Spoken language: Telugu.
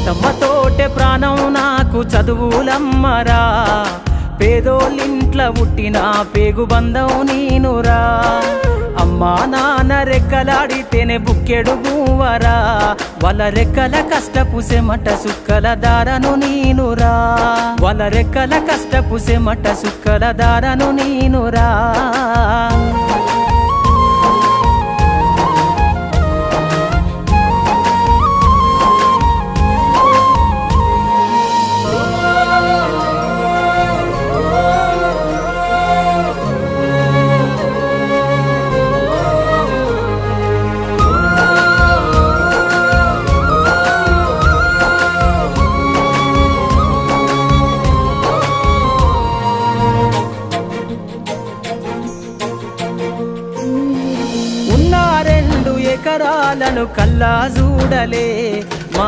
తమ్మతోటే ప్రాణం నాకు చదువులమ్మరా పేదోళ్ళింట్ల పుట్టిన పేగుబంధం నీనురా అమ్మా నాన్న రెక్కలాడితేనే బుక్కెడు బూవరా వాళ్ళ రెక్కల కష్టపు సెమట సుక్కల దారను నీనురా వాళ్ళ రెక్కల కష్టపు సెమట సుక్కల దారను నీనురా ఎకరాలను కల్లా చూడలే మా